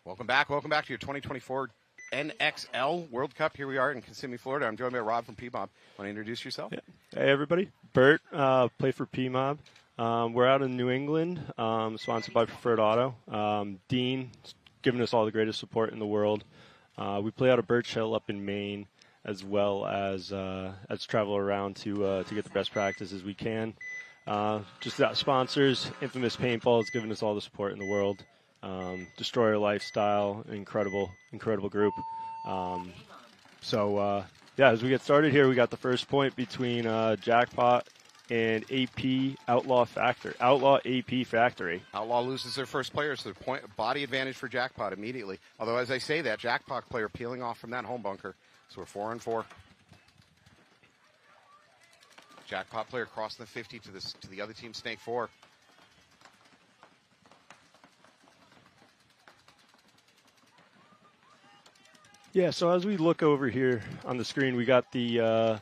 Welcome back to your 2024 NXL World Cup. Here we are in Kissimmee, Florida. I'm joined by Rob from PMOB. Want to introduce yourself? Yeah. Hey, everybody. Bert, play for PMOB. We're out in New England, sponsored by Preferred Auto. Dean, giving us all the greatest support in the world. We play out of Birch Hill up in Maine, as well as travel around to get the best practices we can. Just that sponsors, Infamous Paintball is giving us all the support in the world. Destroyer Lifestyle, incredible group. As we get started here, we got the first point between Jackpot and AP Outlaw AP Factory. Outlaw loses their first player, so the body advantage for Jackpot immediately. Although, as I say that, Jackpot player peeling off from that home bunker. So we're 4-4. Jackpot player crossing the 50 to the other team, Snake 4. Yeah, so as we look over here on the screen, we got the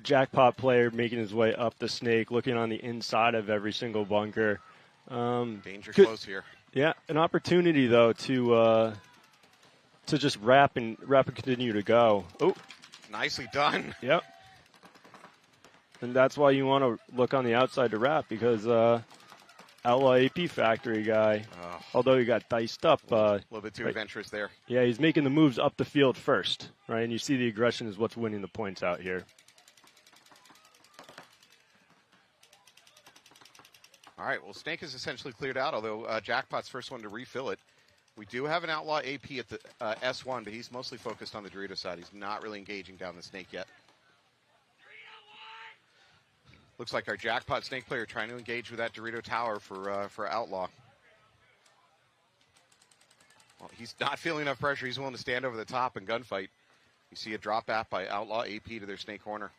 Jackpot player making his way up the Snake, looking on the inside of every single bunker. Danger close here. Yeah, an opportunity though to just wrap and continue to go. Oh, nicely done. Yep. And that's why you want to look on the outside to wrap, because Outlaw AP Factory guy, although he got diced up. A little bit too adventurous there. Yeah, he's making the moves up the field first, right? And you see the aggression is what's winning the points out here. All right, well, Snake is essentially cleared out, although Jackpot's first one to refill it. We do have an Outlaw AP at the S1, but he's mostly focused on the Dorito side. He's not really engaging down the Snake yet. Looks like our Jackpot Snake player trying to engage with that Dorito tower for Outlaw. Well, he's not feeling enough pressure. He's willing to stand over the top and gunfight. You see a drop back by Outlaw AP to their Snake corner.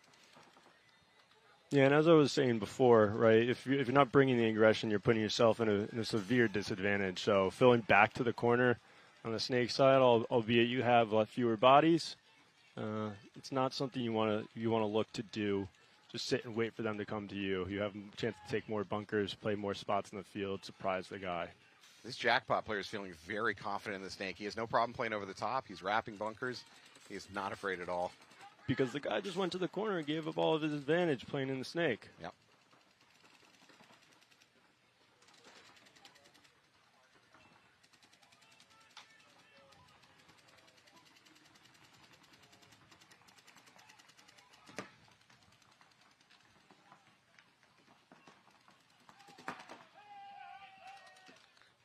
Yeah, and as I was saying before, right, if you're not bringing the aggression, you're putting yourself in a severe disadvantage. So filling back to the corner on the Snake side, albeit you have fewer bodies, it's not something you want to look to do. Just sit and wait for them to come to you. You have a chance to take more bunkers, play more spots in the field, surprise the guy. This Jackpot player is feeling very confident in the Snake. He has no problem playing over the top. He's wrapping bunkers. He is not afraid at all. Because the guy just went to the corner and gave up all of his advantage playing in the Snake. Yep.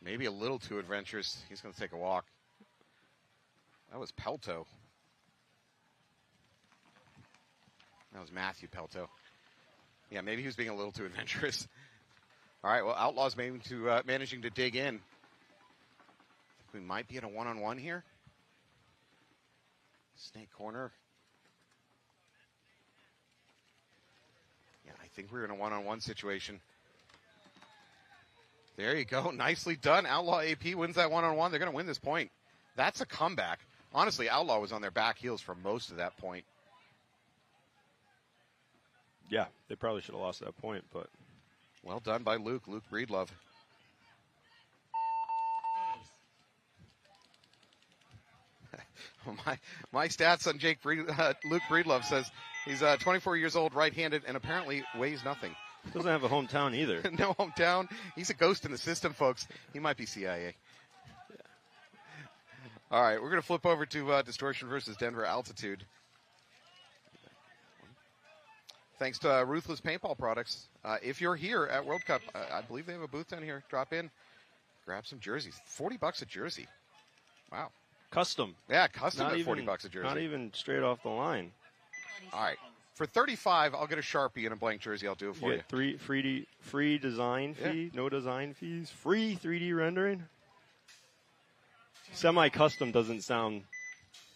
Maybe a little too adventurous. He's going to take a walk. That was Pelto. That was Matthew Pelto. Yeah, maybe he was being a little too adventurous. All right, well, Outlaw's managing to dig in. We might be in a one-on-one here. Snake corner. Yeah, I think we're in a one-on-one situation. There you go. Nicely done. Outlaw AP wins that one-on-one. They're going to win this point. That's a comeback. Honestly, Outlaw was on their back heels for most of that point. Yeah, they probably should have lost that point, but. Well done by Luke Breedlove. my stats on Luke Breedlove says he's 24 years old, right-handed, and apparently weighs nothing. Doesn't have a hometown either. No hometown. He's a ghost in the system, folks. He might be CIA. Yeah. All right, we're going to flip over to Distortion versus Denver Altitude. Thanks to Ruthless Paintball Products. If you're here at World Cup, I believe they have a booth down here. Drop in, grab some jerseys. $40 a jersey. Wow. Custom. Yeah, custom at $40 a jersey. Not even straight off the line. All right. For $35, I'll get a Sharpie and a blank jersey. I'll do it for you. Free design fee, no design fees, free 3D rendering. Semi-custom doesn't sound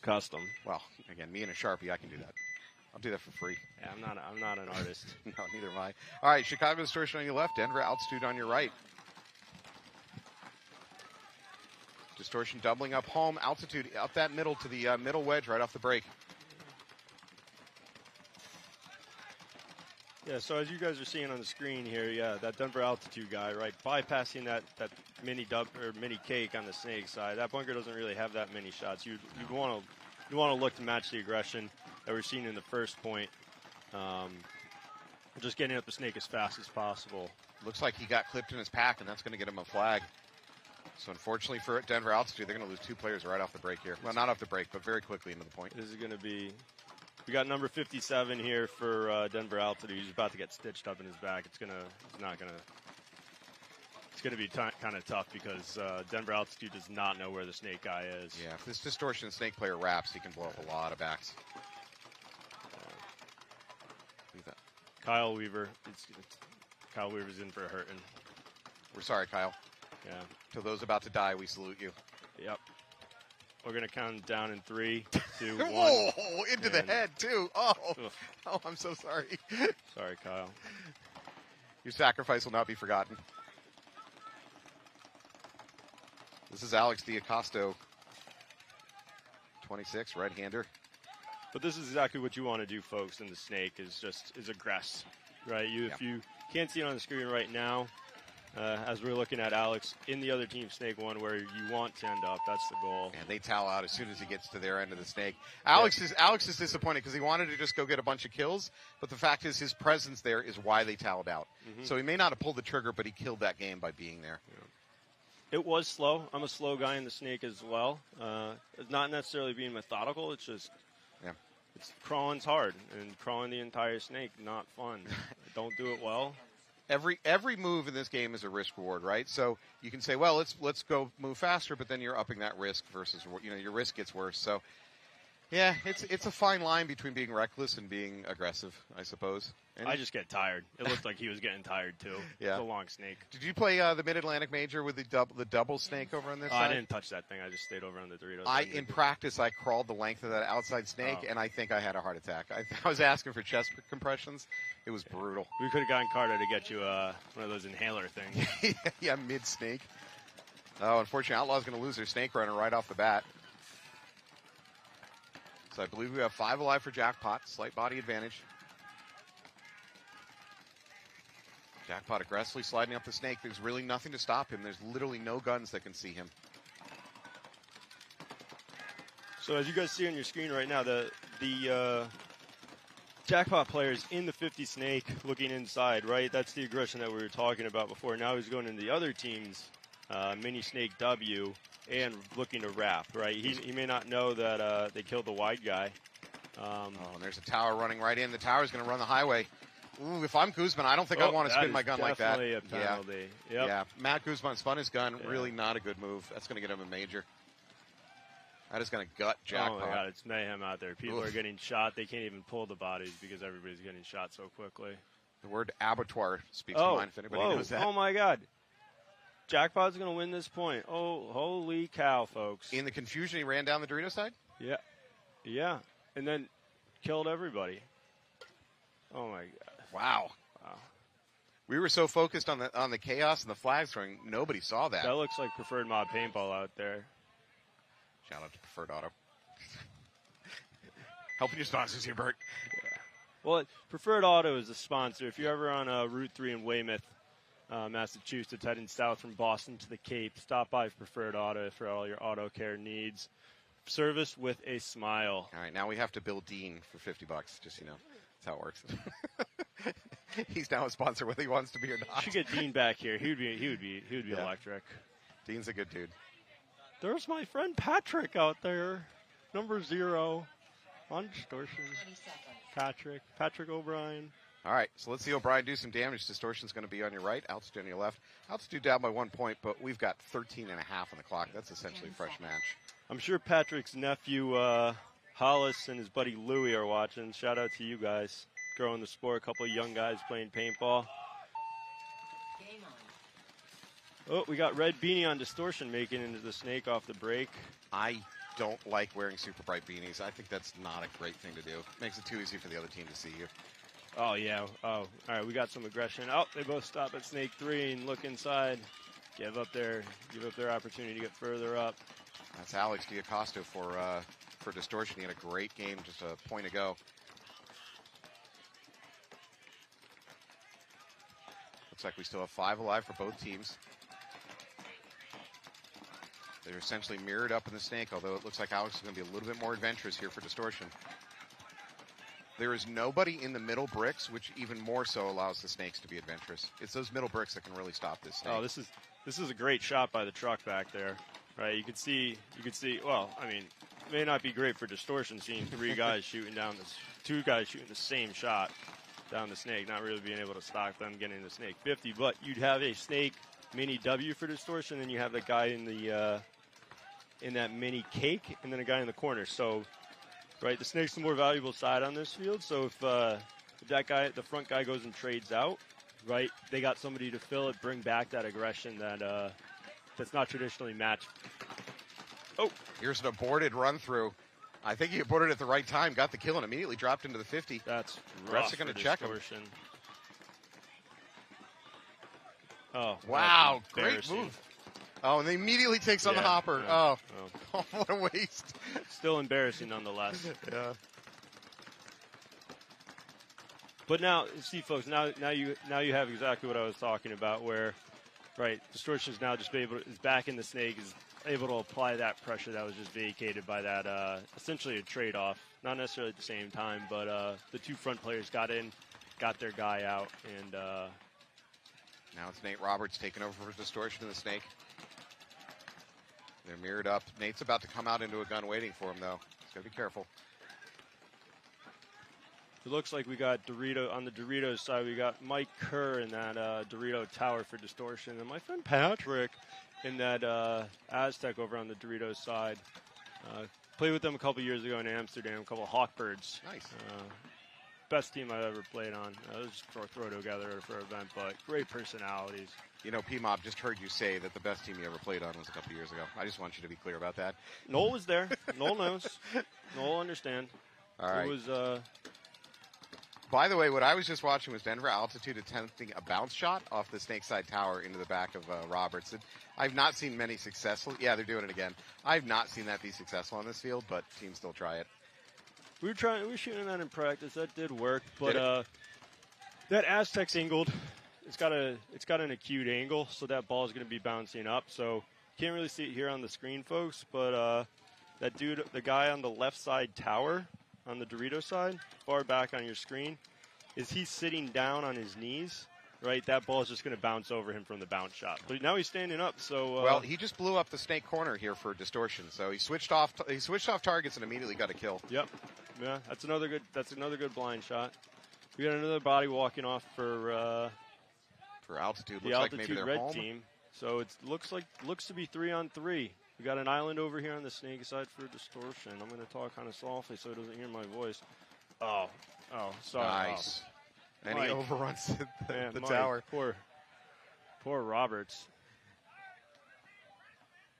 custom. Well, again, me and a Sharpie, I can do that. I'll do that for free. Yeah, I'm not an artist. No, neither am I. All right, Chicago Distortion on your left, Denver Altitude on your right. Distortion doubling up home, Altitude up that middle to the middle wedge right off the break. Yeah, so as you guys are seeing on the screen here, yeah, that Denver altitude guy, right, bypassing that mini mini cake on the snake side. That bunker doesn't really have that many shots. You want to look to match the aggression that we're seeing in the first point. Just getting up the snake as fast as possible. Looks like he got clipped in his pack, and that's going to get him a flag. So unfortunately for Denver altitude, they're going to lose 2 players right off the break here. Well, not off the break, but very quickly into the point. This is going to be. We got number 57 here for Denver altitude. He's about to get stitched up in his back. It's going to be kind of tough because Denver altitude does not know where the snake guy is. Yeah, if this Distortion snake player wraps, he can blow up a lot of backs. Kyle Weaver. Kyle Weaver's in for a hurting. We're sorry, Kyle. Yeah. To those about to die, we salute you. Yep. We're going to count down in 3, 2, 1. Whoa, into the head, too. Oh, I'm so sorry. Sorry, Kyle. Your sacrifice will not be forgotten. This is Alex D'Acosto, 26, right-hander. But this is exactly what you want to do, folks, in the snake is aggress, right? If you can't see it on the screen right now, as we're looking at Alex in the other team snake one where you want to end up, that's the goal. And they towel out as soon as he gets to their end of the snake. Alex is disappointed because he wanted to just go get a bunch of kills, but the fact is his presence there is why they toweled out. Mm-hmm. So he may not have pulled the trigger, but he killed that game by being there. Yeah. It was slow. I'm a slow guy in the snake as well. It's not necessarily being methodical. It's just crawling's hard, and crawling the entire snake, not fun. Don't do it well. Every move in this game is a risk reward, right? So you can say, well, let's go move faster, but then you're upping that risk versus your risk gets worse. So yeah, it's a fine line between being reckless and being aggressive, I suppose. And I just get tired. It looked like he was getting tired too. Yeah, it's a long snake. Did you play the Mid-Atlantic Major with the double snake over on this side? I didn't touch that thing. I just stayed over on the Doritos. In practice, I crawled the length of that outside snake, and I think I had a heart attack. I was asking for chest compressions. It was brutal. We could have gotten Carter to get you one of those inhaler things. Yeah, mid-snake. Oh, unfortunately, Outlaw's going to lose their snake runner right off the bat. So I believe we have 5 alive for Jackpot. Slight body advantage. Jackpot aggressively sliding up the snake. There's really nothing to stop him. There's literally no guns that can see him. So as you guys see on your screen right now, the Jackpot player is in the 50 snake looking inside, right? That's the aggression that we were talking about before. Now he's going into the other team's mini snake W and looking to wrap, right? He may not know that they killed the wide guy. And there's a tower running right in. The tower's going to run the highway. Ooh, if I'm Guzman, I don't think I want to spin my gun like that. Definitely a penalty. Yeah. Yeah. Matt Guzman spun his gun. Yeah. Really not a good move. That's going to get him a major. That is going to gut Jackpot. Oh, my God. It's mayhem out there. People are getting shot. They can't even pull the bodies because everybody's getting shot so quickly. The word abattoir speaks to mind if anybody knows that. Oh, my God. Jackpot's going to win this point. Oh, holy cow, folks. In the confusion, he ran down the Dorito side? Yeah. Yeah. And then killed everybody. Oh, my God. Wow. We were so focused on the chaos and the flags throwing, nobody saw that. That looks like Preferred Mob Paintball out there. Shout out to Preferred Auto. Helping your sponsors here, Bert. Yeah. Well, Preferred Auto is a sponsor. If you're ever on Route 3 in Weymouth, Massachusetts, heading south from Boston to the Cape, stop by Preferred Auto for all your auto care needs. Service with a smile. All right, now we have to bill Dean for $50, just so you know. That's how it works. He's now a sponsor whether he wants to be or not. You should get Dean back here. He would be electric. Dean's a good dude. There's my friend Patrick out there, number 0 on Distortion. Patrick O'Brien. All right, so let's see O'Brien do some damage. Distortion's going to be on your right, Altitude on your left. Altitude down by 1 point, but we've got 13 and a half on the clock. That's essentially a fresh match. I'm sure Patrick's nephew Hollis and his buddy Louie are watching. Shout out to you guys. Growing the sport, a couple of young guys playing paintball. Oh, we got Red Beanie on Distortion making into the snake off the break. I don't like wearing super bright beanies. I think that's not a great thing to do. Makes it too easy for the other team to see you. Oh, yeah. Oh, all right, we got some aggression. Oh, they both stop at snake 3 and look inside. Give up their opportunity to get further up. That's Alex D'Acosto for Distortion. He had a great game just a point ago. Looks like we still have 5 alive for both teams. They're essentially mirrored up in the snake, although it looks like Alex is going to be a little bit more adventurous here for Distortion. There is nobody in the middle bricks, which even more so allows the snakes to be adventurous. It's those middle bricks that can really stop this snake. Oh, this is a great shot by the truck back there, right? You could see. Well, I mean, it may not be great for Distortion seeing 2 guys shooting the same shot down the snake, not really being able to stop them getting the snake 50. But you'd have a snake mini W for Distortion, and you have the guy in the in that mini cake, and then a guy in the corner. So, right, the snake's the more valuable side on this field. So if that guy, the front guy, goes and trades out, right, they got somebody to fill it, bring back that aggression that that's not traditionally matched. Oh, here's an aborted run through. I think he aborted at the right time, got the kill, and immediately dropped into the 50. That's rough. Refs are going to check him. Oh, wow, great move. Oh, and they immediately takes on the hopper. Yeah. Oh, what a waste. Still embarrassing nonetheless. Yeah. But now, see, folks, now you have exactly what I was talking about, where, right, Distortion is now just is back in the snake, is able to apply that pressure that was just vacated by that, essentially a trade-off. Not necessarily at the same time, but the 2 front players got in, got their guy out, and now it's Nate Roberts taking over for Distortion in the snake. They're mirrored up. Nate's about to come out into a gun waiting for him, though. He's got to be careful. It looks like we got Dorito on the Doritos side. We got Mike Kerr in that Dorito tower for Distortion, and my friend Patrick in that Aztec over on the Doritos side. Played with them a couple years ago in Amsterdam, a couple of Hawkbirds. Nice. Best team I've ever played on. Just throw together for an event, but great personalities. You know, P-Mob just heard you say that the best team you ever played on was a couple years ago. I just want you to be clear about that. Noel was there. Noel knows. Noel understand. All right. It was. By the way, what I was just watching was Denver Altitude attempting a bounce shot off the Snakeside Tower into the back of Roberts. I've not seen many successful. Yeah, they're doing it again. I've not seen that be successful on this field, but teams still try it. We were shooting that in practice. That did work, but that Aztec's angled. It's got an acute angle, so that ball is going to be bouncing up. So can't really see it here on the screen, folks. But that dude, the guy on the left side tower, on the Dorito side, far back on your screen, is he sitting down on his knees? Right, that ball is just going to bounce over him from the bounce shot. But now he's standing up. So well, he just blew up the snake corner here for Distortion. So he switched off targets and immediately got a kill. Yep. Yeah, that's another good blind shot. We got another body walking off for Altitude. The looks Altitude like maybe they're red home. team. So it looks to be 3-on-3. We got an island over here on the snake side for Distortion. I'm going to talk kind of softly so it doesn't hear my voice. Oh, sorry. Nice. And he overruns the Mike, tower. Poor Roberts.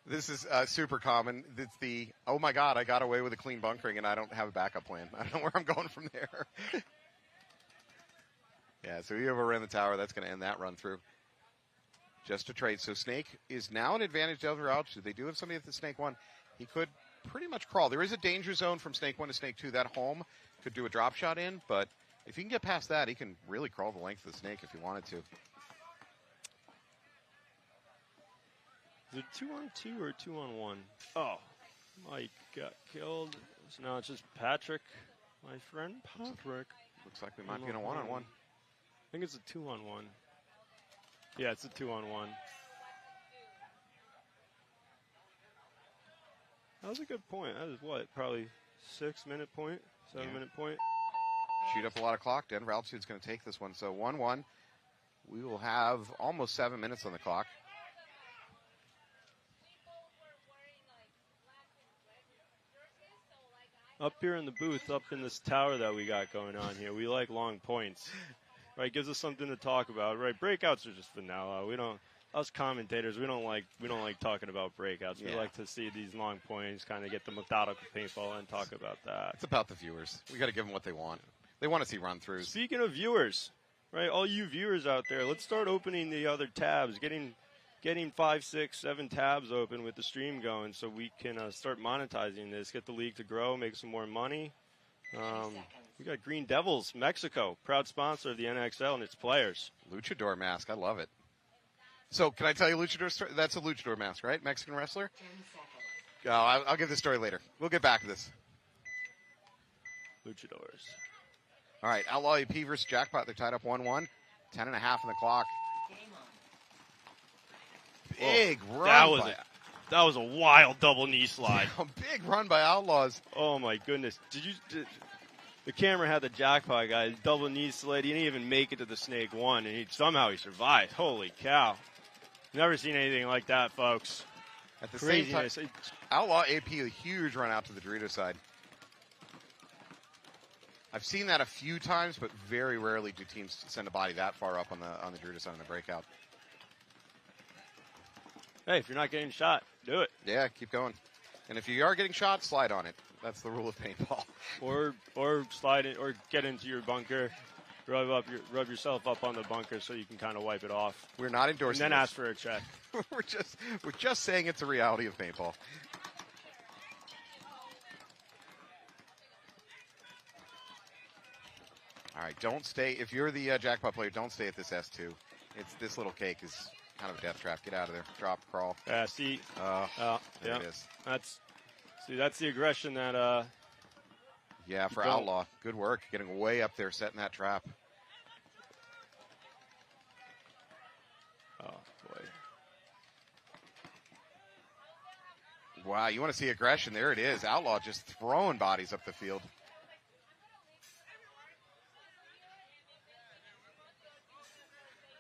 This is super common. It's the, oh my God, I got away with a clean bunkering and I don't have a backup plan. I don't know where I'm going from there. Yeah, so he overran the tower. That's going to end that run through. Just a trade. So Snake is now an advantage to Elder Altitude. They do have somebody at the Snake 1. He could pretty much crawl. There is a danger zone from Snake 1 to Snake 2. That home could do a drop shot in, but if he can get past that, he can really crawl the length of the snake if he wanted to. Is it 2-on-2 or 2-on-1? Oh, Mike got killed. So now it's just Patrick, my friend Patrick. Looks like we might be in a 1-on-1. I think it's a 2-on-1. Yeah, it's a 2-on-1. That was a good point. That is what, probably 6-minute point, 7-minute point. Shoot up a lot of clock. Denver Altitude's going to take this one. So 1-1. We will have almost 7 minutes on the clock. Up here in the booth, up in this tower that we got going on here, we like long points. Right, gives us something to talk about. Right, breakouts are just vanilla. We don't, us commentators, we don't like talking about breakouts. We like to see these long points, kind of get the methodical paintball and talk about that. It's about the viewers. We got to give them what they want. They want to see run-throughs. Speaking of viewers, right, all you viewers out there, let's start opening the other tabs, getting 5, 6, 7 tabs open with the stream going so we can start monetizing this, get the league to grow, make some more money. We got Green Devils, Mexico, proud sponsor of the NXL and its players. Luchador mask. I love it. So can I tell you Luchador story? That's a Luchador mask, right? Mexican wrestler? 10 seconds. Oh, I'll give this story later. We'll get back to this. Luchadors. All right, Outlaw AP versus Jackpot. They're tied up 1-1. 10 and a half on the clock. Game on. Big run. That was a wild double knee slide. A big run by Outlaws. Oh my goodness! The camera had the Jackpot guy double knee slid. He didn't even make it to the snake one, and somehow he survived. Holy cow! Never seen anything like that, folks. At the Craziness. same time, Outlaw AP a huge run out to the Dorito side. I've seen that a few times, but very rarely do teams send a body that far up on the Dorito side in the breakout. Hey, if you're not getting shot, do it. Yeah, keep going. And if you are getting shot, slide on it. That's the rule of paintball. Or slide it, or get into your bunker, rub yourself up on the bunker so you can kind of wipe it off. We're not endorsing. And then this. ask for a check. we're just saying it's a reality of paintball. All right, don't stay. If you're the Jackpot player, don't stay at this S2. This little cake is kind of a death trap. Get out of there. Drop, crawl. See. There yeah. it is. That's the aggression that. Yeah, for Outlaw. Good work. Getting way up there, setting that trap. Oh, boy. Wow, you want to see aggression? There it is. Outlaw just throwing bodies up the field.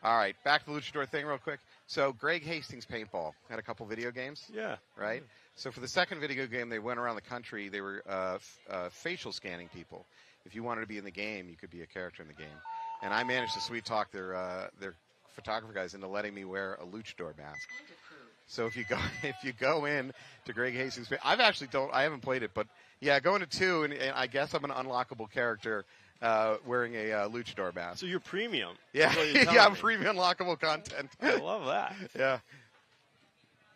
All right, back to the Luchador thing real quick. So Greg Hastings Paintball had a couple video games. Yeah. Right? So for the second video game, they went around the country. They were facial scanning people. If you wanted to be in the game, you could be a character in the game. And I managed to sweet talk their photographer guys into letting me wear a Luchador mask. So if you go in to Greg Hastings, I haven't played it, but yeah, go into 2, and I guess I'm an unlockable character wearing a Luchador mask. So you're premium. Yeah, yeah, I'm premium unlockable content. I love that. Yeah.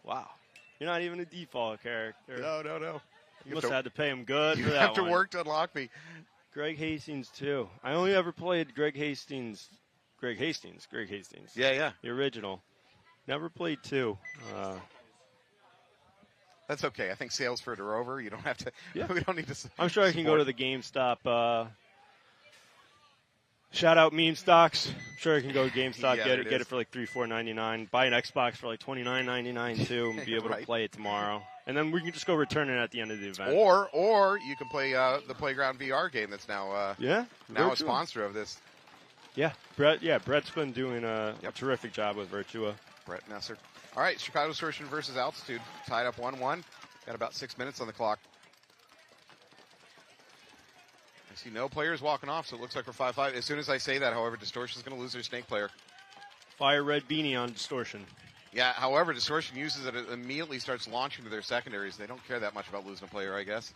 Wow. You're not even a default character. No. You must have had to pay him good You for that have to one. work to unlock me. Greg Hastings, too. I only ever played Greg Hastings. Yeah. The original. Never played 2. That's okay. I think sales for it are over. You don't have to. Yeah. We don't need to. I'm sure I can go to the GameStop. Shout out Meme Stocks. I'm sure I can go to GameStop, Yeah, get it for like $3,499. Buy an Xbox for like $29.99 too, and be able to play it tomorrow. And then we can just go return it at the end of the event. Or you can play the Playground VR game that's now a sponsor of this. Yeah, Brett's been doing a terrific job with Virtua. Brett Messer. All right, Chicago Distortion versus Altitude, tied up 1-1. Got about 6 minutes on the clock. I see no players walking off, so it looks like we're 5-5. As soon as I say that, however, Distortion's going to lose their snake player. Fire red beanie on Distortion. Yeah, however, Distortion uses it immediately starts launching to their secondaries. They don't care that much about losing a player, I guess.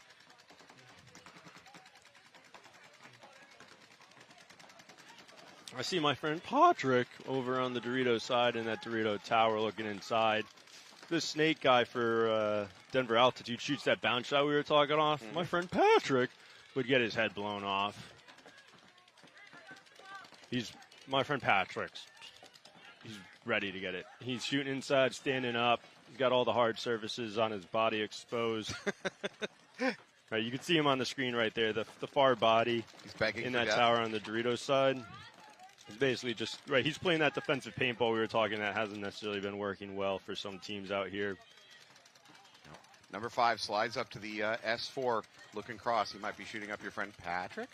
I see my friend Patrick over on the Dorito side in that Dorito tower looking inside. This snake guy for Denver Altitude shoots that bounce shot we were talking off. My friend Patrick would get his head blown off. My friend Patrick's. He's ready to get it. He's shooting inside, standing up. He's got all the hard surfaces on his body exposed. Right, you can see him on the screen right there, the far body. He's begging in for that death. tower on the Doritos side. He's basically just, right, he's playing that defensive paintball we were talking that hasn't necessarily been working well for some teams out here. Number 5 slides up to the S4 looking cross. He might be shooting up your friend Patrick.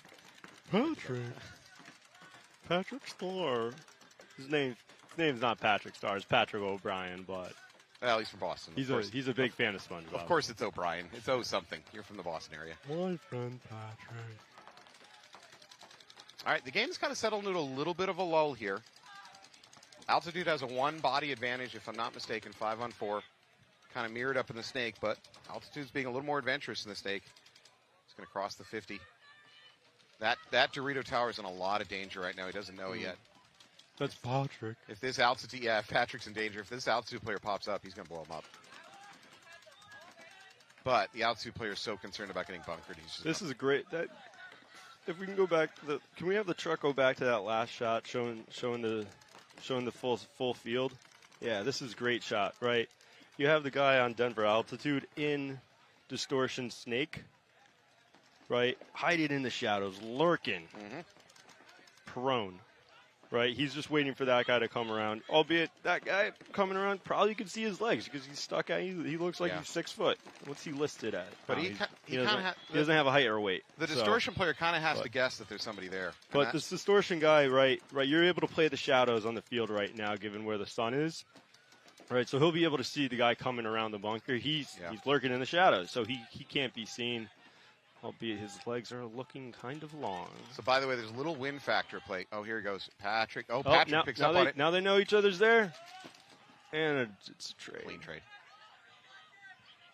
Patrick Starr. His name's not Patrick Starr. It's Patrick O'Brien, but Well, he's from Boston. he's a big fan of SpongeBob. Of course it's O'Brien. It's O something. You're from the Boston area. My friend Patrick. All right, the game's kind of settled into a little bit of a lull here. Altitude has a 1 body advantage, if I'm not mistaken, 5-on-4. Kind of mirrored up in the snake, but Altitude's being a little more adventurous in the snake. He's going to cross the 50. That Dorito tower is in a lot of danger right now. He doesn't know it yet. That's Patrick. If this Altitude, if Patrick's in danger, if this Altitude player pops up, he's going to blow him up. But the Altitude player is so concerned about getting bunkered. This is a great. if we can go back to can we have the truck go back to that last shot showing the full field? Yeah, this is a great shot, right? You have the guy on Denver altitude in Distortion Snake, right? Hiding in the shadows, lurking, prone, right? He's just waiting for that guy to come around. Albeit that guy coming around probably could see his legs because he's stuck at. He looks like he's 6 foot. What's he listed at? But he doesn't have a height or weight. The Distortion player kind of has to guess that there's somebody there. But this Distortion guy, right? You're able to play the shadows on the field right now, given where the sun is. Right, so he'll be able to see the guy coming around the bunker. He's lurking in the shadows, so he can't be seen. Albeit his legs are looking kind of long. So, by the way, there's a little win factor play. Oh, here he goes. Patrick. Oh, Patrick picks up on it. Now they know each other's there. And it's a trade. Clean trade.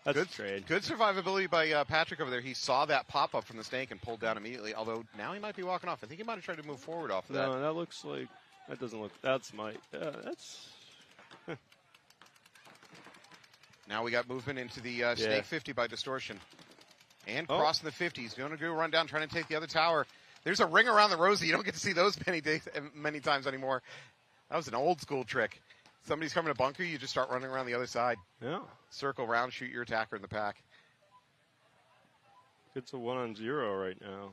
That's a trade. Good survivability by Patrick over there. He saw that pop-up from the snake and pulled down immediately, although now he might be walking off. I think he might have tried to move forward off of that. No, that looks like... That doesn't look... That's my... that's... Now we got movement into the Snake 50 by Distortion. And crossing the 50. He's going to go run down, trying to take the other tower. There's a ring around the rosy. You don't get to see those many times anymore. That was an old school trick. Somebody's coming to bunker, you just start running around the other side. Yeah. Circle around, shoot your attacker in the pack. It's a 1-on-0 right now.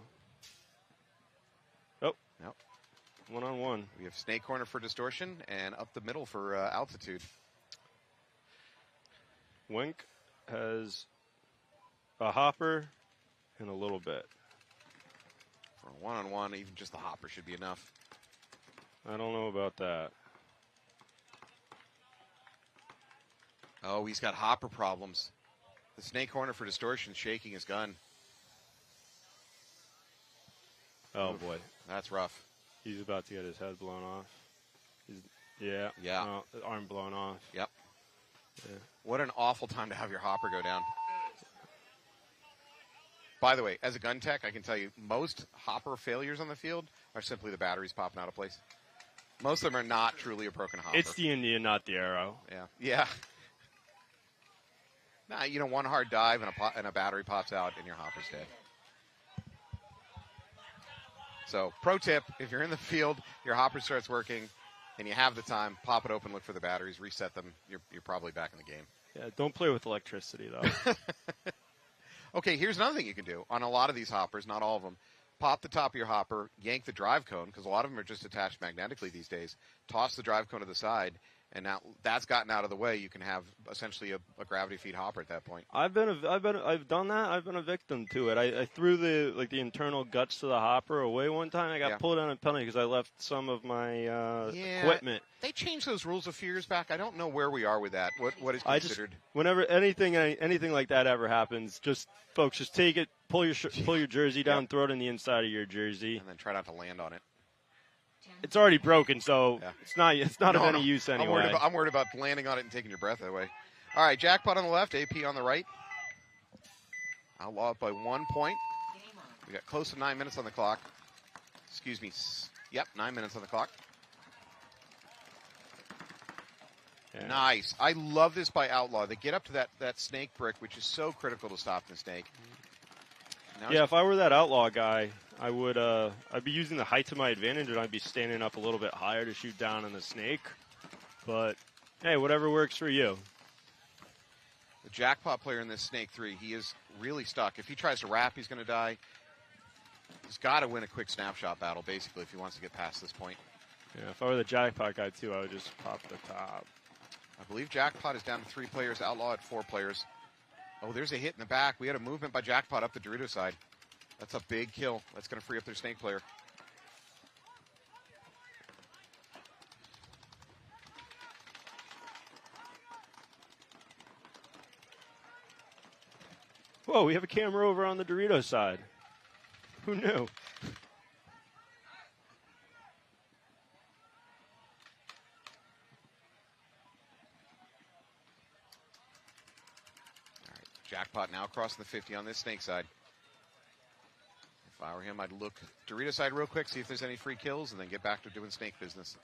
Oh. Yep. 1-on-1. We have Snake corner for Distortion and up the middle for Altitude. Wink has a hopper and a little bit. For a 1-on-1, even just the hopper should be enough. I don't know about that. Oh, he's got hopper problems. The Snake corner for Distortion shaking his gun. Oh, boy. That's rough. He's about to get his head blown off. Yeah. Yeah. Arm blown off. Yep. Yeah. What an awful time to have your hopper go down. By the way, as a gun tech, I can tell you most hopper failures on the field are simply the batteries popping out of place. Most of them are not truly a broken hopper. It's the Indian, not the arrow. Yeah. Nah, one hard dive and a battery pops out and your hopper's dead. So, pro tip, if you're in the field, your hopper starts working, and you have the time, pop it open, look for the batteries, reset them. You're probably back in the game. Yeah, don't play with electricity, though. Okay, here's another thing you can do. On a lot of these hoppers, not all of them, pop the top of your hopper, yank the drive cone, because a lot of them are just attached magnetically these days, toss the drive cone to the side, and now that's gotten out of the way. You can have essentially a gravity feed hopper at that point. I've done that. I've been a victim to it. I threw the internal guts to the hopper away one time. I got pulled on a penalty because I left some of my equipment. They changed those rules a few years back. I don't know where we are with that. What is considered? Whenever anything like that ever happens, just take it, pull your jersey down, throw it in the inside of your jersey, and then try not to land on it. It's already broken, so it's not of any use anyway. I'm worried about landing on it and taking your breath away. All right, Jackpot on the left, AP on the right. Outlaw up by 1 point. We got close to 9 minutes on the clock. Excuse me. Yep, 9 minutes on the clock. Yeah. Nice. I love this by Outlaw. They get up to that snake brick, which is so critical to stopping the snake. Now if I were that Outlaw guy, I would I'd be using the height to my advantage, and I'd be standing up a little bit higher to shoot down on the snake. But hey, whatever works for you. The Jackpot player in this Snake 3, he is really stuck. If he tries to wrap, he's going to die. He's got to win a quick snapshot battle, basically, if he wants to get past this point. Yeah, if I were the Jackpot guy, too, I would just pop the top. I believe Jackpot is down to 3 players, Outlaw at 4 players. Oh, there's a hit in the back. We had a movement by Jackpot up the Dorito side. That's a big kill. That's going to free up their Snake player. Whoa, we have a camera over on the Dorito side. Who knew? All right, Jackpot now crossing the 50 on this Snake side. If I were him, I'd look Dorito side real quick, see if there's any free kills, and then get back to doing Snake business.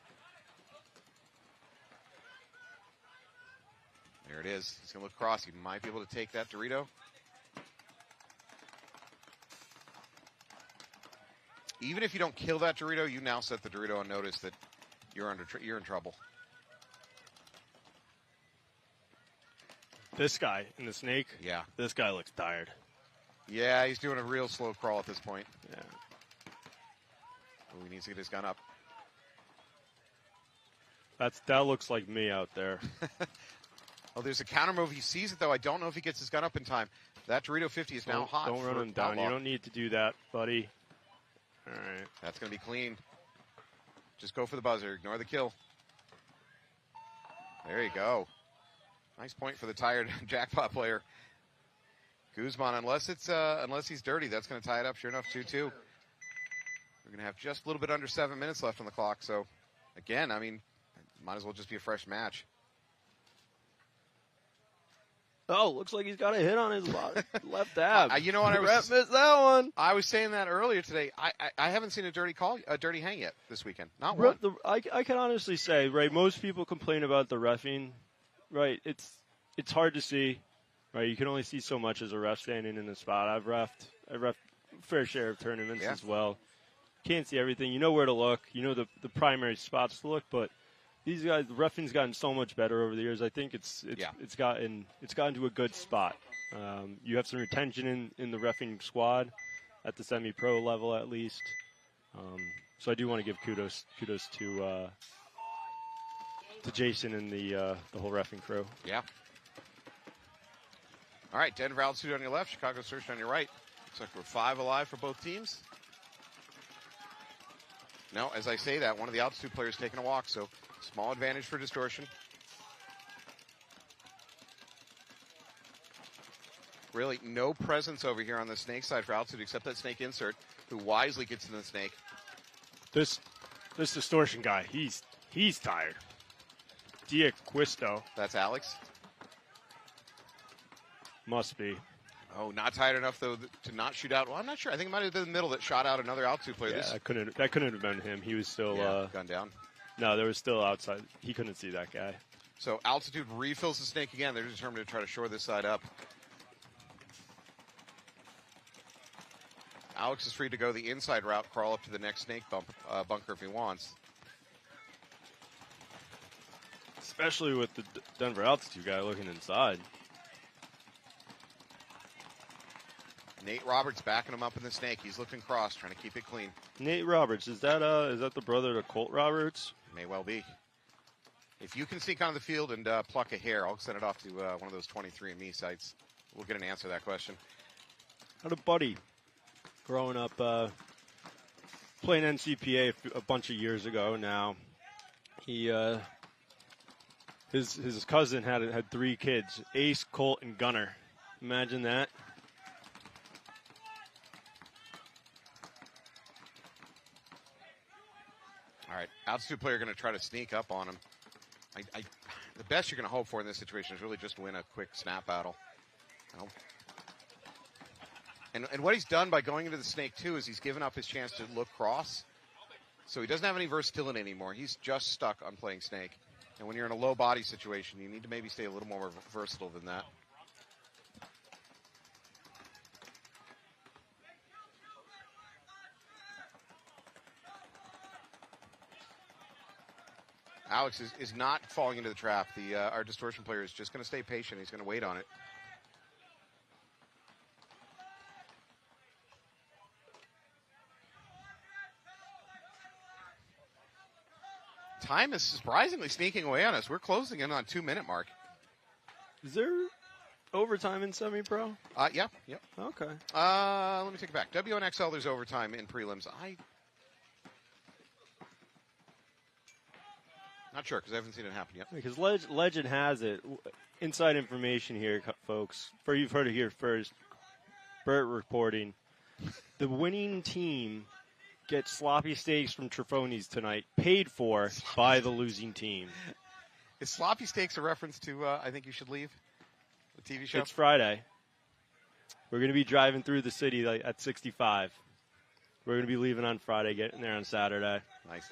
There it is. He's going to look across. He might be able to take that Dorito. Even if you don't kill that Dorito, you now set the Dorito on notice that you're in trouble. This guy in the snake. Yeah. This guy looks tired. Yeah, he's doing a real slow crawl at this point. Yeah. Oh, he needs to get his gun up. That looks like me out there. Oh, there's a counter move. He sees it, though. I don't know if he gets his gun up in time. That Dorito 50 is now hot. Don't run him down. Outlaw. You don't need to do that, buddy. All right. That's going to be clean. Just go for the buzzer. Ignore the kill. There you go. Nice point for the tired Jackpot player. Guzman, unless he's dirty, that's going to tie it up. Sure enough, 2-2. We're going to have just a little bit under 7 minutes left on the clock. So, again, I mean, might as well just be a fresh match. Oh, looks like he's got a hit on his left ab. You know what? Ref missed that one. I was saying that earlier today. I haven't seen a dirty hang yet this weekend. Not one. I can honestly say, right, most people complain about the reffing. It's hard to see. Right, you can only see so much as a ref standing in the spot. I've reffed a fair share of tournaments as well. Can't see everything. You know where to look. You know the primary spots to look, but these guys, the reffing's gotten so much better over the years. I think it's gotten to a good spot. You have some retention in the reffing squad at the semi-pro level at least. So I do want to give kudos to Jason and the whole reffing crew. Yeah. All right, Denver Altitude on your left, Chicago Search on your right. Looks like we're 5 alive for both teams. No, as I say that, one of the Altitude players taking a walk, so small advantage for Distortion. Really, no presence over here on the snake side for Altitude except that snake insert, who wisely gets in the snake. This Distortion guy, he's tired. Diaquisto. That's Alex. Must be. Oh, not tired enough, though, to not shoot out. Well, I'm not sure. I think it might have been the middle that shot out another Altitude player. Yeah, that couldn't have been him. He was still gunned down. No, there was still outside. He couldn't see that guy. So Altitude refills the snake again. They're determined to try to shore this side up. Alex is free to go the inside route, crawl up to the next snake bunker if he wants. Especially with the Denver Altitude guy looking inside. Nate Roberts backing him up in the snake. He's looking cross, trying to keep it clean. Nate Roberts, is that the brother to Colt Roberts? May well be. If you can sneak onto the field and pluck a hair, I'll send it off to one of those 23andMe sites. We'll get an answer to that question. I had a buddy growing up playing NCPA a bunch of years ago now. He his cousin had 3 kids, Ace, Colt, and Gunner. Imagine that. All right, Altitude player going to try to sneak up on him. The best you're going to hope for in this situation is really just win a quick snap battle. And what he's done by going into the snake, too, is he's given up his chance to look cross. So he doesn't have any versatility anymore. He's just stuck on playing snake. And when you're in a low body situation, you need to maybe stay a little more versatile than that. Alex is not falling into the trap. Our Distortion player is just going to stay patient. He's going to wait on it. Time is surprisingly sneaking away on us. We're closing in on 2-minute mark. Is there overtime in semi-pro? Yeah. Okay. Let me take it back. WNXL, there's overtime in prelims. Not sure, because I haven't seen it happen yet. Because Legend has it. Inside information here, folks. You've heard it here first. Bert reporting. The winning team gets sloppy steaks from Trifoni's tonight, paid for by the losing team. Is sloppy steaks a reference to I Think You Should Leave, the TV show? It's Friday. We're going to be driving through the city at 65. We're going to be leaving on Friday, getting there on Saturday. Nice.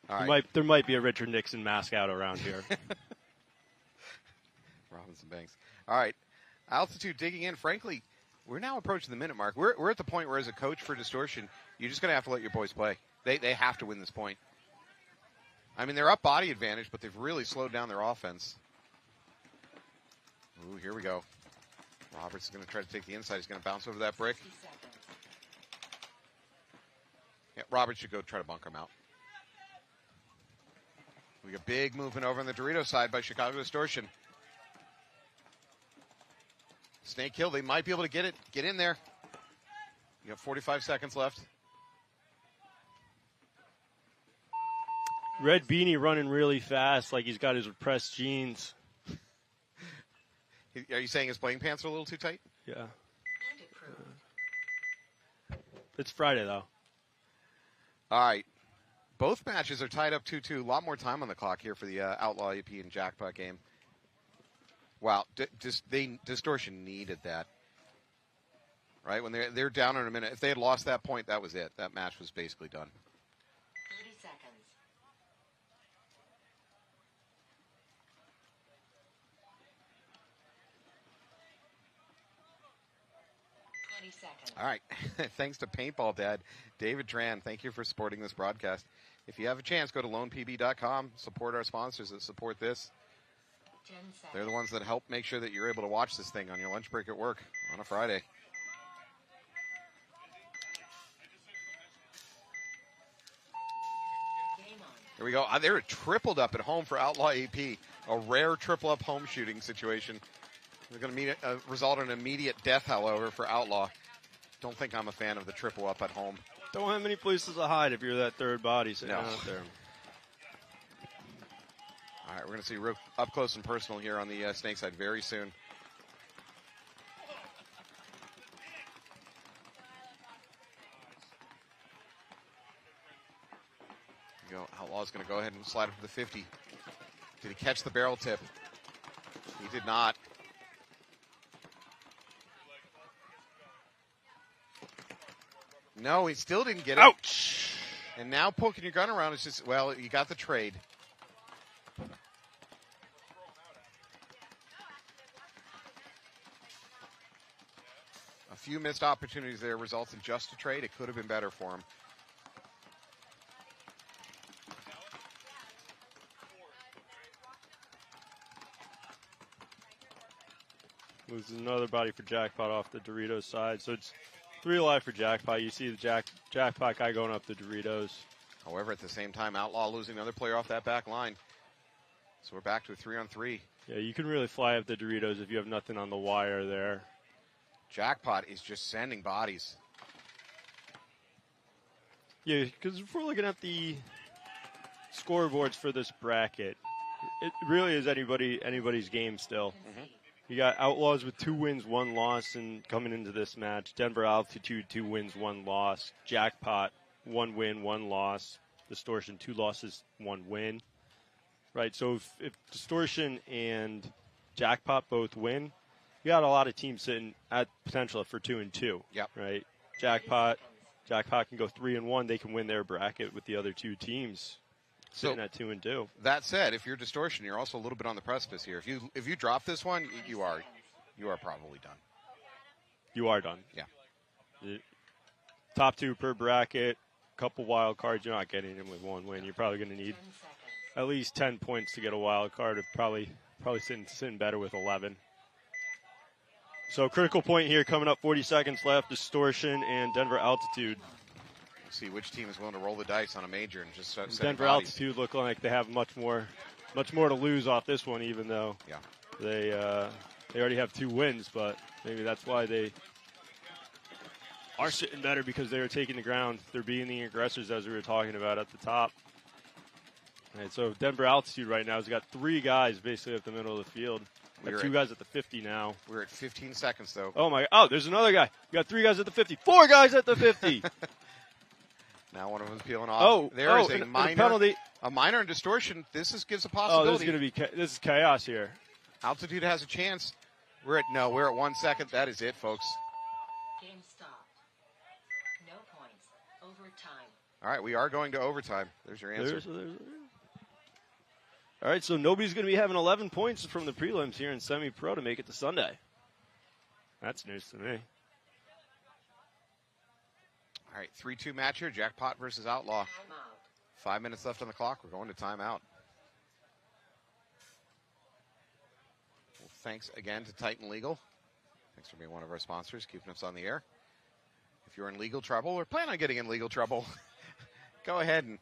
All right. There might be a Richard Nixon mask out around here. Robinson Banks. All right. Altitude digging in. Frankly, We're now approaching the minute mark. We're at the point where, as a coach for Distortion, you're just going to have to let your boys play. They have to win this point. I mean, they're up body advantage, but they've really slowed down their offense. Ooh, here we go. Roberts is going to try to take the inside. He's going to bounce over that brick. Yeah, Roberts should go try to bunker him out. We got big movement over on the Dorito side by Chicago Distortion. Snake kill. They might be able to get it. Get in there. You got 45 seconds left. Red Beanie running really fast, like he's got his repressed jeans. Are you saying his playing pants are a little too tight? Yeah. It's Friday, though. All right. Both matches are tied up 2-2. A lot more time on the clock here for the Outlaw EP and Jackpot game. Wow. Distortion needed that. Right? When they're down in a minute. If they had lost that point, that was it. That match was basically done. 30 seconds. 20 seconds. All right. Thanks to Paintball Dad, David Tran. Thank you for supporting this broadcast. If you have a chance, go to loanpb.com. Support our sponsors that support this. 10 seconds. They're the ones that help make sure that you're able to watch this thing on your lunch break at work on a Friday. Game on. Here we go. They're tripled up at home for Outlaw AP. A rare triple-up home shooting situation. They're going to result in an immediate death, however, for Outlaw. Don't think I'm a fan of the triple up at home. Don't have many places to hide if you're that third body sitting out there. All right, we're going to see real up close and personal here on the Snake side very soon. Here we go. Outlaw's going to go ahead and slide up to the 50. Did he catch the barrel tip? He did not. No, he still didn't get it. Ouch! And now poking your gun around is just, well, you got the trade. A few missed opportunities there results in just a trade. It could have been better for him. Loses another body for Jackpot off the Doritos side. So it's 3 alive for Jackpot. You see the Jackpot guy going up the Doritos. However, at the same time, Outlaw losing another player off that back line. So we're back to a 3-on-3. Yeah, you can really fly up the Doritos if you have nothing on the wire there. Jackpot is just sending bodies. Yeah, because if we're looking at the scoreboards for this bracket, it really is anybody's game still. Mm-hmm. You got Outlaws with 2 wins, 1 loss, and coming into this match, Denver Altitude 2 wins, 1 loss. Jackpot 1 win, 1 loss. Distortion 2 losses, 1 win. Right. So if Distortion and Jackpot both win, you got a lot of teams sitting at potential for 2-2. Yep. Right. Jackpot can go 3-1. They can win their bracket with the other 2 teams sitting at 2-2. That said, if you're Distortion, you're also a little bit on the precipice here. If you drop this one, you are probably done. You are done. Yeah. Top 2 per bracket, couple wild cards. You're not getting them with 1 win. You're probably going to need 10 seconds. at least 10 points to get a wild card. Probably sitting better with 11. So critical point here coming up. 40 seconds left. Distortion and Denver Altitude. See which team is willing to roll the dice on a major and just start Denver bodies. Altitude look like they have much more to lose off this one, even though they already have 2 wins. But maybe that's why they are sitting better, because they are taking the ground. They're being the aggressors, as we were talking about at the top. All right, so Denver Altitude right now has got 3 guys basically at the middle of the field. Got 2 guys at the 50 now. We're at 15 seconds, though. Oh, there's another guy. We got 3 guys at the 50. 4 guys at the 50. Now one of them's peeling off. There's a minor penalty. A minor in Distortion. Gives a Oh, possibility. this is chaos here. Altitude has a chance. We're at 1 second. That is it, folks. Game stopped. No points. Overtime. All right, we are going to overtime. There's your answer. All right, so nobody's going to be having 11 points from the prelims here in semi-pro to make it to Sunday. That's news to me. All right, 3-2 match here. Jackpot versus Outlaw. Timeout. 5 minutes left on the clock. We're going to timeout. Well, thanks again to Titan Legal. Thanks for being one of our sponsors, keeping us on the air. If you're in legal trouble or plan on getting in legal trouble, go ahead and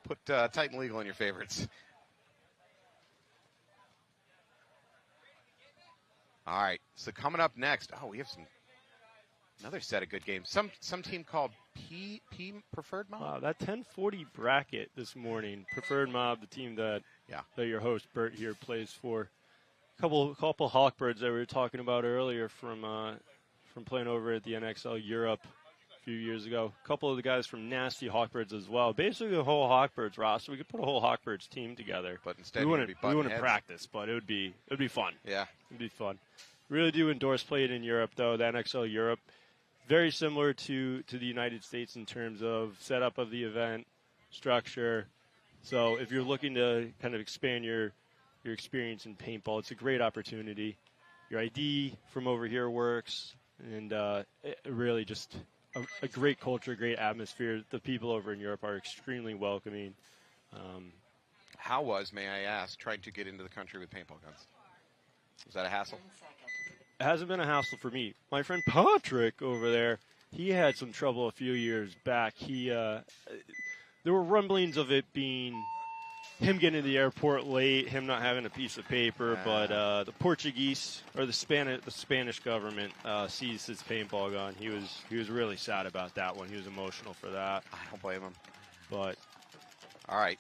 put Titan Legal in your favorites. All right, so coming up next, we have another set of good games. Some team called P Preferred Mob. Wow, that 1040 bracket this morning, Preferred Mob, the team that your host Bert here plays for. Couple Hawkbirds that we were talking about earlier from playing over at the NXL Europe a few years ago. A couple of the guys from Nasty Hawkbirds as well. Basically, the whole Hawkbirds roster. We could put a whole Hawkbirds team together. But instead, we wouldn't practice, but it would be fun. Yeah, it'd be fun. Really do endorse playing in Europe, though. The NXL Europe, very similar to the United States in terms of setup of the event, structure. So if you're looking to kind of expand your experience in paintball, it's a great opportunity. Your ID from over here works, and really just a great culture, great atmosphere. The people over in Europe are extremely welcoming. How was, may I ask, trying to get into the country with paintball guns? Was that a hassle? 10 seconds. It hasn't been a hassle for me. My friend Patrick over there, he had some trouble a few years back. There were rumblings of it being him getting to the airport late, him not having a piece of paper, but the Portuguese or the Spanish government seized his paintball gun. He was really sad about that one. He was emotional for that. I don't blame him. But all right,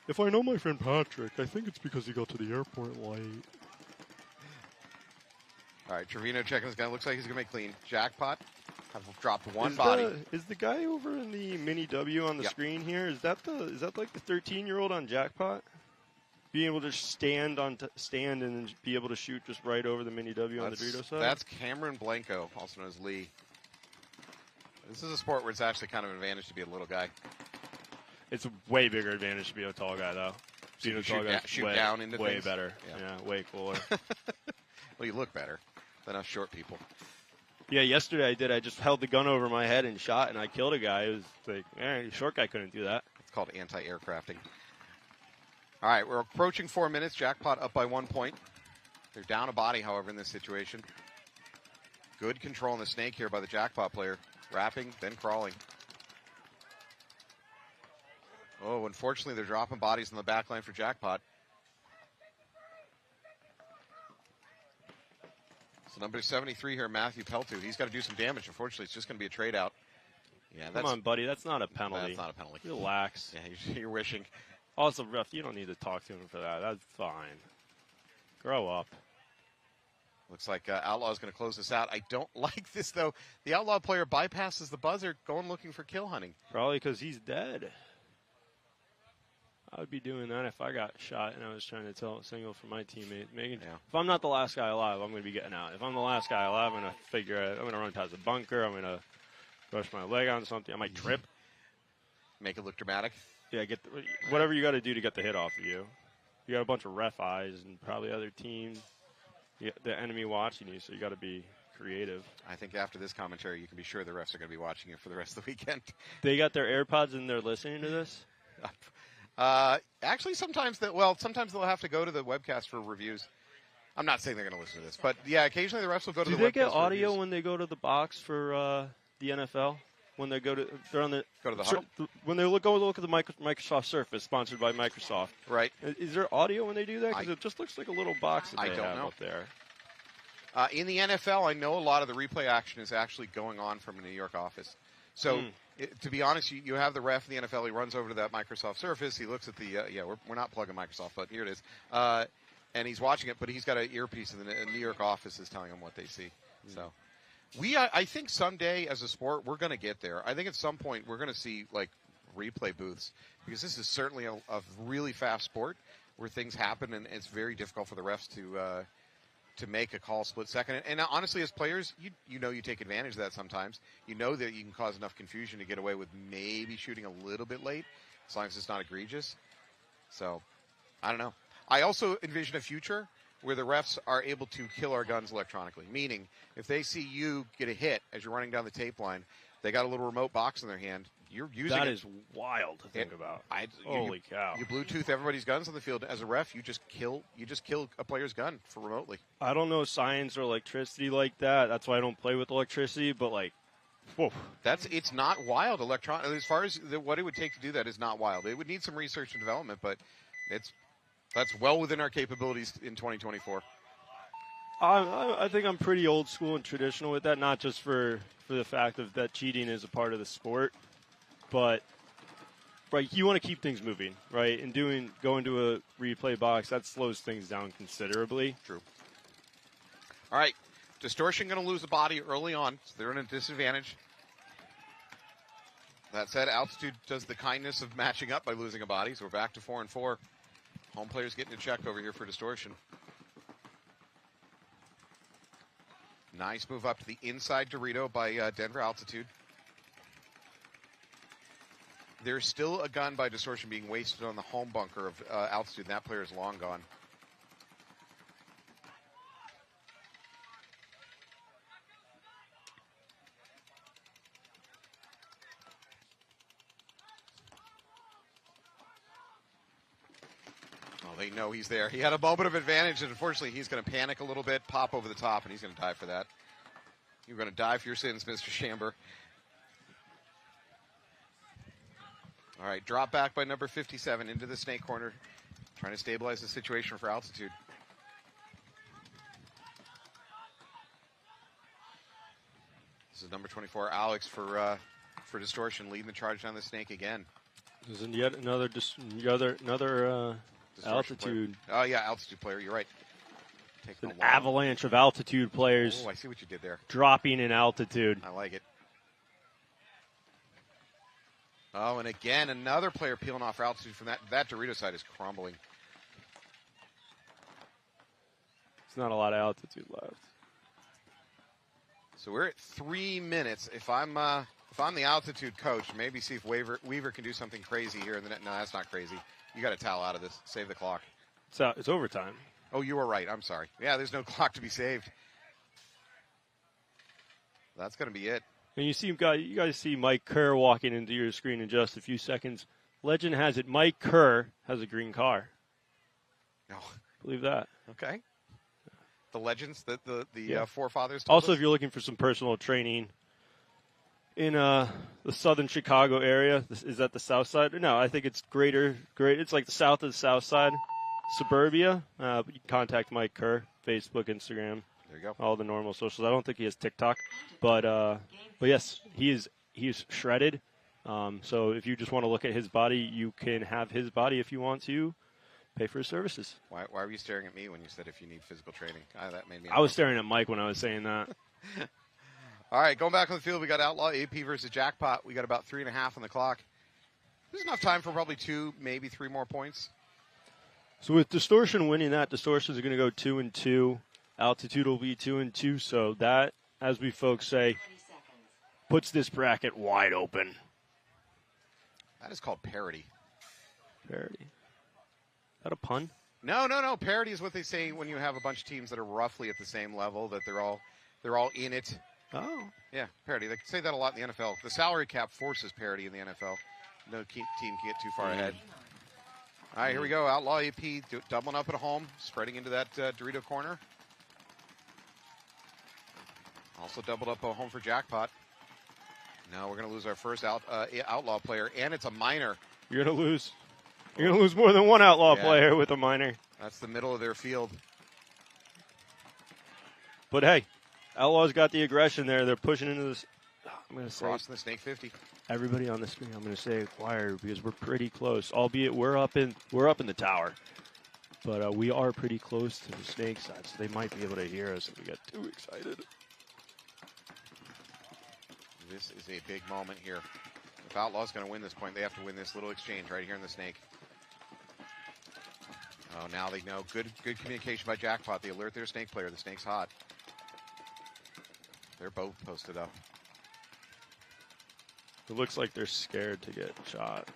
if I know my friend Patrick, I think it's because he got to the airport late. All right, Trevino checking his gun. Looks like he's going to make clean. Jackpot have dropped one body. Is the guy over in the mini W on the screen here? Is that like the 13-year-old on Jackpot? Being able to stand and then be able to shoot just right over the mini W on the Dorito side? That's Cameron Blanco, also known as Lee. This is a sport where it's actually kind of an advantage to be a little guy. It's a way bigger advantage to be a tall guy, though. Being a tall guy shoot down into way things. better. Yeah, way cooler. Well, you look better than us short people. Yeah, yesterday I did. I just held the gun over my head and shot, and I killed a guy. It was like, short guy couldn't do that. It's called anti-aircrafting. All right, we're approaching 4 minutes. Jackpot up by 1 point. They're down a body, however, in this situation. Good control on the snake here by the Jackpot player. Wrapping, then crawling. Oh, unfortunately, they're dropping bodies in the back line for Jackpot. So number 73 here, Matthew Peltu. He's got to do some damage. Unfortunately, it's just going to be a trade out. Yeah, Come on, buddy. That's not a penalty. That's not a penalty. Relax. Yeah, you're wishing. Also, ref, you don't need to talk to him for that. That's fine. Grow up. Looks like Outlaw is going to close this out. I don't like this, though. The Outlaw player bypasses the buzzer, going looking for kill hunting. Probably because he's dead. I would be doing that if I got shot and I was trying to signal for my teammate. Megan, if I'm not the last guy alive, I'm going to be getting out. If I'm the last guy alive, I'm going to figure out, I'm going to run past the bunker. I'm going to brush my leg on something. I might trip. Make it look dramatic. Yeah, whatever you got to do to get the hit off of you. You got a bunch of ref eyes and probably other teams, the enemy watching you, so you got to be creative. I think after this commentary, you can be sure the refs are going to be watching you for the rest of the weekend. They got their AirPods and they're listening to this? Actually, sometimes they'll have to go to the webcast for reviews. I'm not saying they're going to listen to this, but yeah, occasionally the refs will go to the webcast. Do they get audio when they go to the box for the NFL? When they go to the huddle? When they go look at the Microsoft Surface, sponsored by Microsoft. Right. Is there audio when they do that? Because it just looks like a little box that they have up there. In the NFL, I know a lot of the replay action is actually going on from a New York office. So, to be honest, you have the ref in the NFL. He runs over to that Microsoft Surface. He looks at the we're not plugging Microsoft, but here it is. And he's watching it, but he's got an earpiece, and the New York office is telling him what they see. So, I think someday as a sport we're going to get there. I think at some point we're going to see like replay booths, because this is certainly a really fast sport where things happen, and it's very difficult for the refs to make a call split second. And honestly, as players, you take advantage of that sometimes. You know that you can cause enough confusion to get away with maybe shooting a little bit late, as long as it's not egregious. So, I don't know. I also envision a future where the refs are able to kill our guns electronically, meaning if they see you get a hit as you're running down the tape line, They got a little remote box in their hand. You're using That it. is wild to think about. Holy cow! You Bluetooth everybody's guns on the field. As a ref, you just kill a player's gun for remotely. I don't know science or electricity like that. That's why I don't play with electricity. But like, whoa. It's not wild. As far as what it would take to do that is not wild. It would need some research and development, but that's well within our capabilities in 2024. I think I'm pretty old school and traditional with that. Not just for the fact of that cheating is a part of the sport, but right, you want to keep things moving, right? And going to a replay box that slows things down considerably. True. All right, Distortion going to lose the body early on, so they're in a disadvantage. That said, Altitude does the kindness of matching up by losing a body, so we're back to 4-4. Home players getting a check over here for Distortion. Nice move up to the inside Dorito by Denver Altitude. There's still a gun by Distortion being wasted on the home bunker of Altitude, and that player is long gone. They know he's there. He had a moment of advantage, and unfortunately, he's going to panic a little bit, pop over the top, and he's going to die for that. You're going to die for your sins, Mr. Chamber. All right, drop back by number 57 into the snake corner, trying to stabilize the situation for Altitude. This is number 24, Alex, for Distortion, leading the charge down the snake again. This is yet another Altitude. Player. Oh, yeah, Altitude player. You're right. An avalanche of Altitude players. Oh, I see what you did there. Dropping in Altitude. I like it. Oh, and again, another player peeling off Altitude from that Dorito side is crumbling. It's not a lot of Altitude left. So we're at 3 minutes. If I'm the Altitude coach, maybe see if Weaver can do something crazy here in the net. No, that's not crazy. You got to towel out of this. Save the clock. It's overtime. Oh, you were right. I'm sorry. Yeah, there's no clock to be saved. That's going to be it. And you guys see Mike Kerr walking into your screen in just a few seconds. Legend has it, Mike Kerr has a green car. No. Believe that. Okay. The legends that the forefathers told Also, us? if you're looking for some personal training in the southern Chicago area, is that the south side? No, I think it's greater. It's like the south of the south side, suburbia. You can contact Mike Kerr, Facebook, Instagram. There you go. All the normal socials. I don't think he has TikTok, but yes, he is shredded. So if you just want to look at his body, you can have his body if you want to. Pay for his services. Why were you staring at me when you said if you need physical training? That made me. I was staring at Mike when I was saying that. All right, going back on the field, we got Outlaw AP versus Jackpot. We got about 3.5 on the clock. There's enough time for probably 2, maybe 3 more points. So with Distortion winning that, Distortion is going to go 2-2. Altitude will be 2-2. So that, as we folks say, puts this bracket wide open. That is called parity. Parity. Is that a pun? No. Parity is what they say when you have a bunch of teams that are roughly at the same level, that they're all in it. Oh. Yeah, parity. They say that a lot in the NFL. The salary cap forces parity in the NFL. No team can get too far ahead. All right, here we go. Outlaw AP doubling up at home, spreading into that Dorito corner. Also doubled up at home for Jackpot. Now we're going to lose our first Outlaw player, and it's a minor. You're going to lose. You're going to lose more than one Outlaw player with a minor. That's the middle of their field. But hey, Outlaw's got the aggression there. They're pushing into this. I'm going to say crossing the snake 50. Everybody on the screen, I'm going to say acquired because we're pretty close. Albeit we're up in the tower, but we are pretty close to the snake side, so they might be able to hear us if we get too excited. This is a big moment here. If Outlaw's going to win this point, they have to win this little exchange right here in the snake. Oh, now they know. Good communication by Jackpot. They alert their snake player. The snake's hot. They're both posted up. It looks like they're scared to get shot.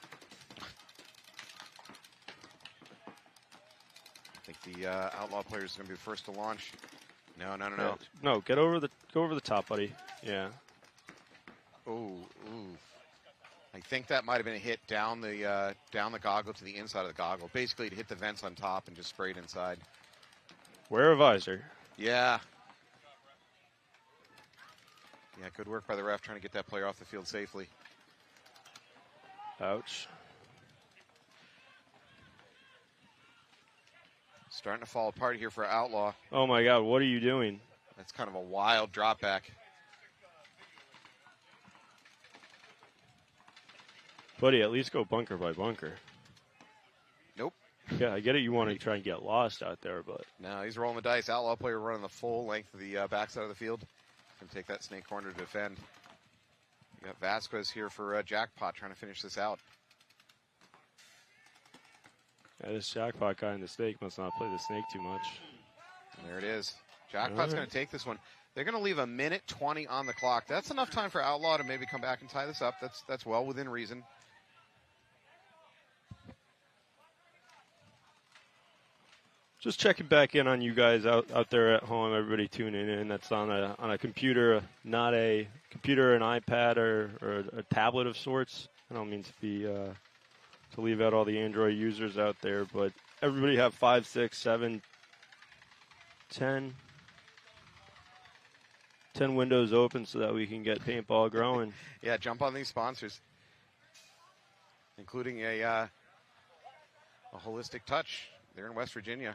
I think the Outlaw player is going to be the first to launch. No. No, go over the top, buddy. Yeah. ooh. I think that might have been a hit down the goggle to the inside of the goggle. Basically, it hit the vents on top and just sprayed inside. Wear a visor. Yeah. Yeah, good work by the ref trying to get that player off the field safely. Ouch. Starting to fall apart here for Outlaw. Oh my God, what are you doing? That's kind of a wild drop back. Buddy, at least go bunker by bunker. Nope. Yeah, I get it. You want to try and get lost out there, but No, he's rolling the dice. Outlaw player running the full length of the backside of the field. Going to take that snake corner to defend. You got Vasquez here for Jackpot trying to finish this out. yeah, this Jackpot guy in the snake must not play the snake too much. And there it is. Jackpot's going to take this one. They're going to leave 1:20 on the clock. That's enough time for Outlaw to maybe come back and tie this up. That's well within reason. Just checking back in on you guys out there at home, everybody tuning in. That's on a computer, not a computer, an iPad, or a tablet of sorts. I don't mean to be to leave out all the Android users out there, but everybody have 5, 6, 7, 10 windows open so that we can get paintball growing. Yeah, jump on these sponsors, including a holistic touch. They're in West Virginia.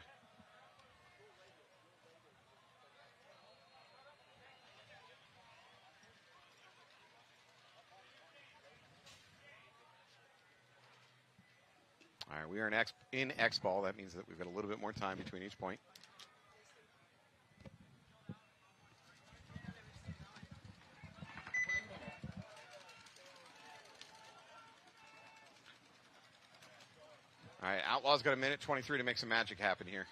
All right, we are in X ball. That means that we've got a little bit more time between each point. All right, Outlaw's got 1:23 to make some magic happen here.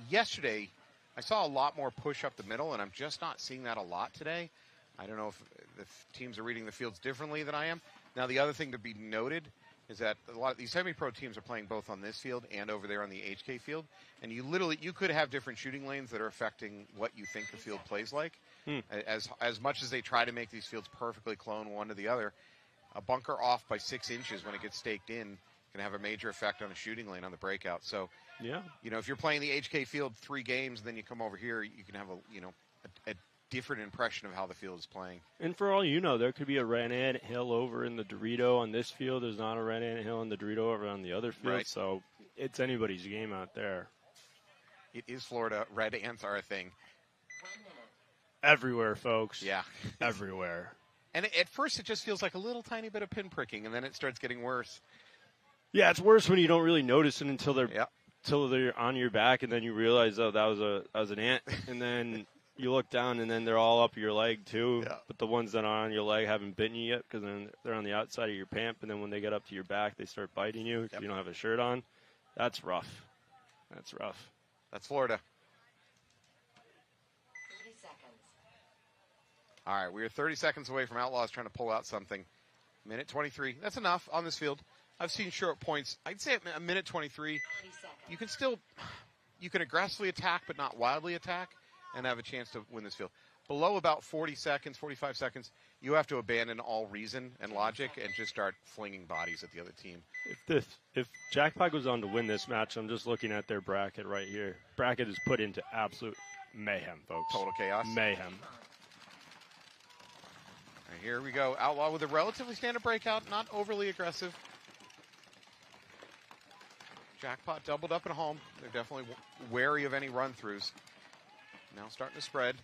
Yesterday, I saw a lot more push up the middle, and I'm just not seeing that a lot today. I don't know if the teams are reading the fields differently than I am. Now, the other thing to be noted is that a lot of these semi-pro teams are playing both on this field and over there on the HK field, and you could have different shooting lanes that are affecting what you think the field plays like. As much as they try to make these fields perfectly clone one to the other, a bunker off by 6 inches when it gets staked in can have a major effect on a shooting lane on the breakout. So, Yeah. if you're playing the HK field 3 games, then you come over here, you can have a different impression of how the field is playing. And for all you know, there could be a red ant hill over in the Dorito on this field. There's not a red ant hill in the Dorito over on the other field. Right. So it's anybody's game out there. It is Florida. Red ants are a thing. 1 minute. Everywhere, folks. Yeah. Everywhere. And at first, it just feels like a little tiny bit of pinpricking, and then it starts getting worse. Yeah, it's worse when you don't really notice it until they're Yeah. on your back, and then you realize, oh, that was an ant, and then you look down, and then they're all up your leg too. Yeah. But the ones that are on your leg haven't bitten you yet because then they're on the outside of your pant, and then when they get up to your back, they start biting you if Yep. you don't have a shirt on. That's rough. That's rough. That's Florida. 30 seconds. All right, we are 30 seconds away from Outlaws trying to pull out something. 1:23. That's enough on this field. I've seen short points. I'd say at 1:23, 20 seconds. you can aggressively attack, but not wildly attack, and have a chance to win this field. Below about 40 seconds, 45 seconds, you have to abandon all reason and logic and just start flinging bodies at the other team. If Jackpot goes on to win this match, I'm just looking at their bracket right here. Bracket is put into absolute mayhem, folks. Total chaos. Mayhem. All right, here we go. Outlaw with a relatively standard breakout, not overly aggressive. Jackpot doubled up at home. They're definitely wary of any run-throughs. Now starting to spread.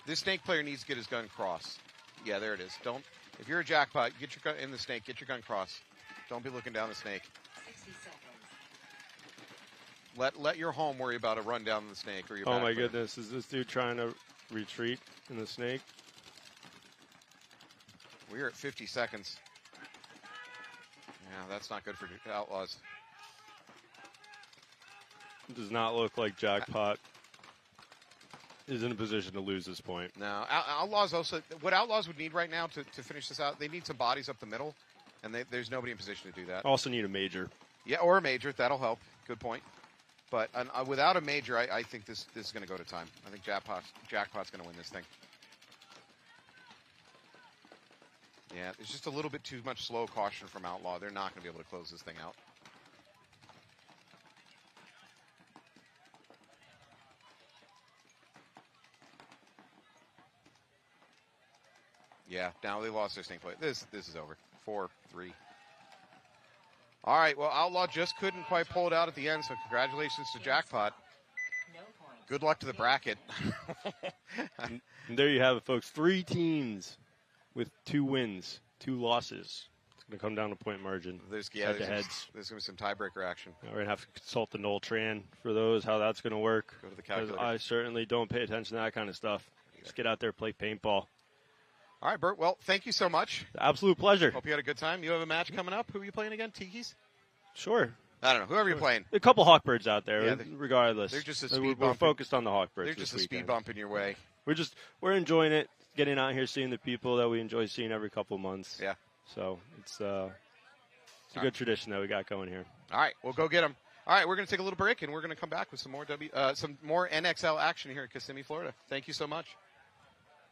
This snake player needs to get his gun cross. Yeah, there it is. If you're a Jackpot, get your gun in the snake, get your gun cross. Don't be looking down the snake. 60 seconds. Let your home worry about a run down the snake or your Oh back my player. goodness, is this dude trying to retreat in the snake? We're at 50 seconds. Yeah, that's not good for Outlaws. It does not look like Jackpot is in a position to lose this point. No, Outlaws also, what Outlaws would need right now to finish this out, they need some bodies up the middle, and there's nobody in position to do that. Also need a major. Yeah, or a major, that'll help. Good point. But without a major, I think this is going to go to time. I think Jackpot's going to win this thing. Yeah, it's just a little bit too much slow caution from Outlaw. They're not going to be able to close this thing out. Yeah, now they lost their snake play. This is over. 4-3. All right, well, Outlaw just couldn't quite pull it out at the end, so congratulations to Jackpot. No points. Good luck to the bracket. And there you have it, folks. 3 teams with 2 wins, 2 losses. It's going to come down to point margin. There's Head to going heads. to be some tiebreaker action. We're going to have to consult the Knoll Tran for those, how that's going to work. Go to the 'Cause calculator. I certainly don't pay attention to that kind of stuff. Just get out there, play paintball. All right, Bert. Well, thank you so much. Absolute pleasure. Hope you had a good time. You have a match coming up. Who are you playing again? Tiki's? Sure. I don't know. Whoever you're playing. A couple Hawkbirds out there, Yeah, regardless. they're just a We're speed bump. focused on the Hawkbirds. They're this just a speed weekend. bump in your way. We're enjoying it, getting out here, seeing the people that we enjoy seeing every couple months. Yeah. So it's a good tradition that we got going here. All right, we'll go get them. All right, we're going to take a little break, and we're going to come back with some more NXL action here in Kissimmee, Florida. Thank you so much.